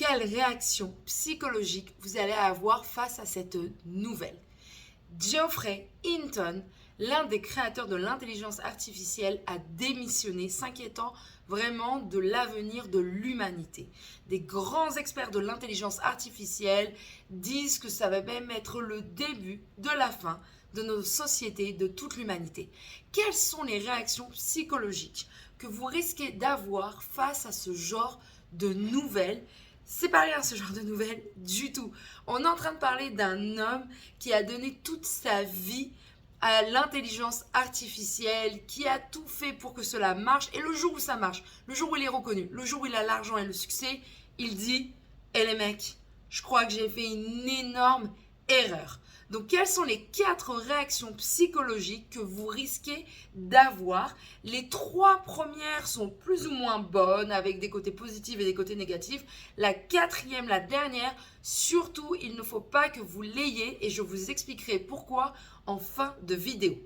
quelle réaction psychologique vous allez avoir face à cette nouvelle. Geoffrey Hinton, l'un des créateurs de l'intelligence artificielle, a démissionné, s'inquiétant vraiment de l'avenir de l'humanité. Des grands experts de l'intelligence artificielle disent que ça va même être le début de la fin de nos sociétés, de toute l'humanité. Quelles sont les réactions psychologiques que vous risquez d'avoir face à ce genre de nouvelles? C'est pas rien ce genre de nouvelles du tout. On est en train de parler d'un homme qui a donné toute sa vie à l'intelligence artificielle, qui a tout fait pour que cela marche. Et le jour où ça marche, le jour où il est reconnu, le jour où il a l'argent et le succès, il dit « Eh les mecs, je crois que j'ai fait une énorme erreur ». Donc, quelles sont les 4 réactions psychologiques que vous risquez d'avoir? Les 3 premières sont plus ou moins bonnes, avec des côtés positifs et des côtés négatifs. La 4e, la dernière, surtout, il ne faut pas que vous l'ayez et je vous expliquerai pourquoi en fin de vidéo.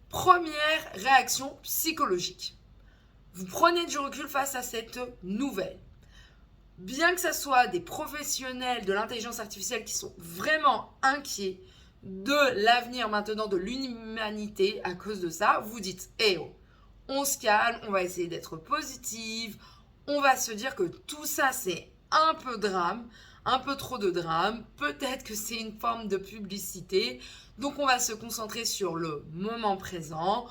Première réaction psychologique. Vous prenez du recul face à cette nouvelle. Bien que ce soit des professionnels de l'intelligence artificielle qui sont vraiment inquiets de l'avenir maintenant de l'humanité à cause de ça, vous dites « Eh oh, on se calme, on va essayer d'être positive, on va se dire que tout ça c'est un peu drame, un peu trop de drame, peut-être que c'est une forme de publicité, donc on va se concentrer sur le moment présent,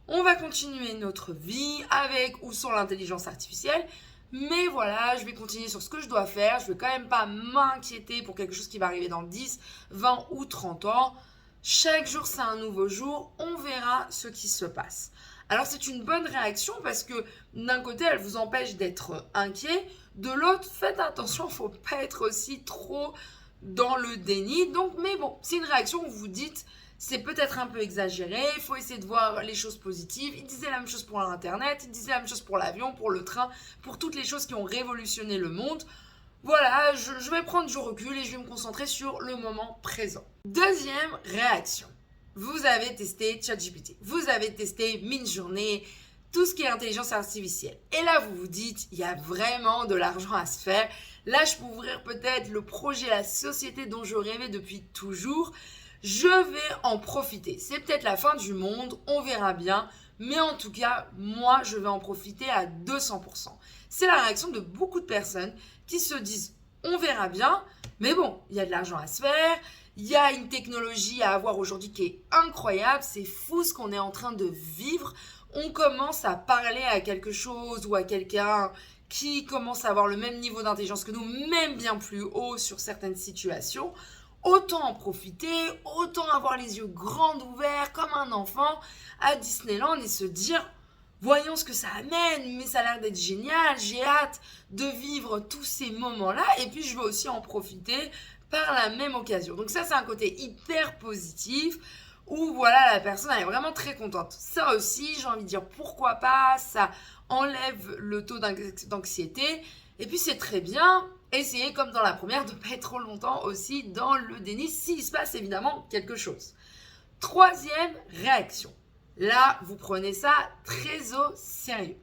on va continuer notre vie avec ou sans l'intelligence artificielle. Mais voilà, je vais continuer sur ce que je dois faire. Je ne vais quand même pas m'inquiéter pour quelque chose qui va arriver dans 10, 20 ou 30 ans. Chaque jour, c'est un nouveau jour. On verra ce qui se passe. Alors, c'est une bonne réaction parce que d'un côté, elle vous empêche d'être inquiet. De l'autre, faites attention, il ne faut pas être aussi trop dans le déni. Donc, mais bon, c'est une réaction où vous dites... C'est peut-être un peu exagéré, il faut essayer de voir les choses positives. Il disait la même chose pour l'Internet, il disait la même chose pour l'avion, pour le train, pour toutes les choses qui ont révolutionné le monde. Voilà, je vais prendre du recul et je vais me concentrer sur le moment présent. Deuxième réaction. Vous avez testé ChatGPT, vous avez testé Midjourney, tout ce qui est intelligence artificielle. Et là, vous vous dites, il y a vraiment de l'argent à se faire. Là, je peux ouvrir peut-être le projet, la société dont je rêvais depuis toujours. Je vais en profiter. C'est peut-être la fin du monde, on verra bien. Mais en tout cas, moi, je vais en profiter à 200%. C'est la réaction de beaucoup de personnes qui se disent, on verra bien. Mais bon, il y a de l'argent à se faire. Il y a une technologie à avoir aujourd'hui qui est incroyable. C'est fou ce qu'on est en train de vivre. On commence à parler à quelque chose ou à quelqu'un qui commence à avoir le même niveau d'intelligence que nous, même bien plus haut sur certaines situations. Autant en profiter, autant avoir les yeux grands ouverts comme un enfant à Disneyland et se dire « Voyons ce que ça amène, mais ça a l'air d'être génial, j'ai hâte de vivre tous ces moments-là et puis je veux aussi en profiter par la même occasion. » Donc ça, c'est un côté hyper positif où voilà, la personne elle est vraiment très contente. Ça aussi, j'ai envie de dire pourquoi pas, ça enlève le taux d'anxiété et puis c'est très bien. Essayez, comme dans la première, de ne pas être trop longtemps aussi dans le déni, s'il se passe évidemment quelque chose. Troisième réaction. Là, vous prenez ça très au sérieux.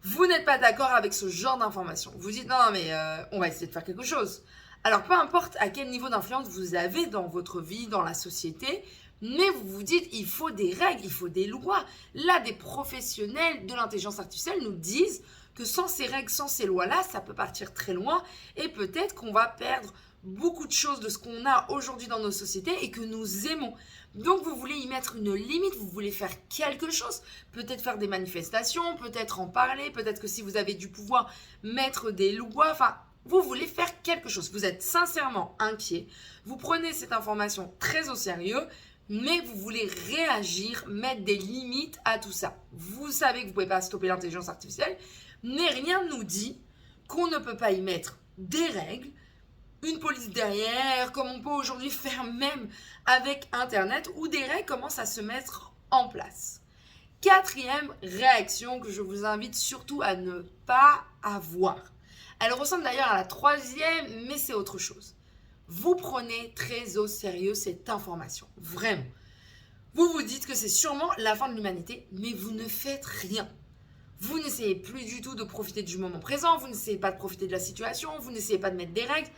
Vous n'êtes pas d'accord avec ce genre d'informations. Vous dites, non, mais on va essayer de faire quelque chose. Alors, peu importe à quel niveau d'influence vous avez dans votre vie, dans la société, mais vous vous dites, il faut des règles, il faut des lois. Là, des professionnels de l'intelligence artificielle nous disent que sans ces règles, sans ces lois-là, ça peut partir très loin et peut-être qu'on va perdre beaucoup de choses de ce qu'on a aujourd'hui dans nos sociétés et que nous aimons. Donc, vous voulez y mettre une limite, vous voulez faire quelque chose, peut-être faire des manifestations, peut-être en parler, peut-être que si vous avez du pouvoir, mettre des lois, enfin, vous voulez faire quelque chose. Vous êtes sincèrement inquiet, vous prenez cette information très au sérieux, mais vous voulez réagir, mettre des limites à tout ça. Vous savez que vous ne pouvez pas stopper l'intelligence artificielle, mais rien ne nous dit qu'on ne peut pas y mettre des règles, une police derrière, comme on peut aujourd'hui faire même avec Internet, où des règles commencent à se mettre en place. Quatrième réaction que je vous invite surtout à ne pas avoir. Elle ressemble d'ailleurs à la troisième, mais c'est autre chose. Vous prenez très au sérieux cette information, vraiment. Vous vous dites que c'est sûrement la fin de l'humanité, mais vous ne faites rien. Vous n'essayez plus du tout de profiter du moment présent, vous n'essayez pas de profiter de la situation, vous n'essayez pas de mettre des règles.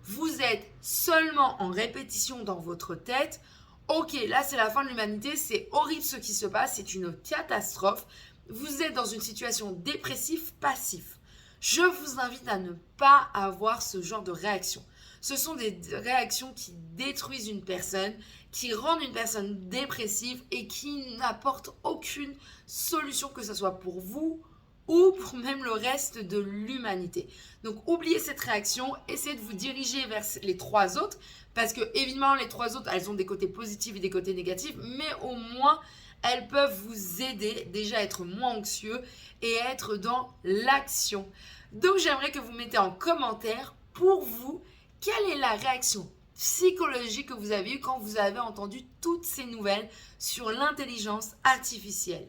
Vous êtes seulement en répétition dans votre tête. Ok, là c'est la fin de l'humanité, c'est horrible ce qui se passe, c'est une catastrophe. Vous êtes dans une situation dépressive passive. Je vous invite à ne pas avoir ce genre de réaction. Ce sont des réactions qui détruisent une personne, qui rendent une personne dépressive et qui n'apportent aucune solution, que ce soit pour vous ou pour même le reste de l'humanité. Donc oubliez cette réaction, essayez de vous diriger vers les 3 autres, parce que évidemment les 3 autres, elles ont des côtés positifs et des côtés négatifs, mais au moins elles peuvent vous aider déjà à être moins anxieux et à être dans l'action. Donc j'aimerais que vous mettez en commentaire pour vous quelle est la réaction psychologique que vous avez eue quand vous avez entendu toutes ces nouvelles sur l'intelligence artificielle.